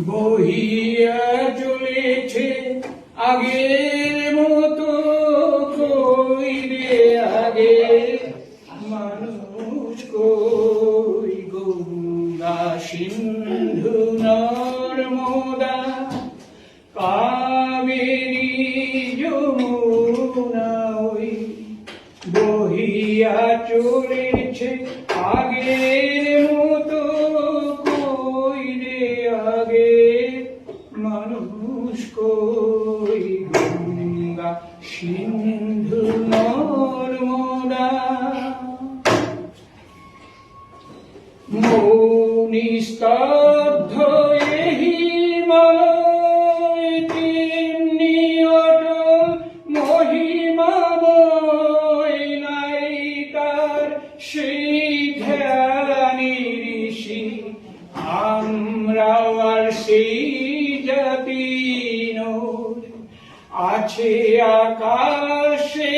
বহিয়া চলেছে আগের মতো, কই রে আগে মানুষ কই, গঙ্গা সিন্ধু নর্মদা কাবেরী যমুনা ওই বহিয়া চলেছে আগের মতো, কই রে আগে মানুষ কই, গঙ্গা সিন্ধু নর্মদা। মৌনি স্তব্ধ হিমালয়, তেমনি অটল মহিমাময়, নাই তার সেই ধ্যানী ঋষি, আমরাও আর সেই জাতি নই। আছে আকাশে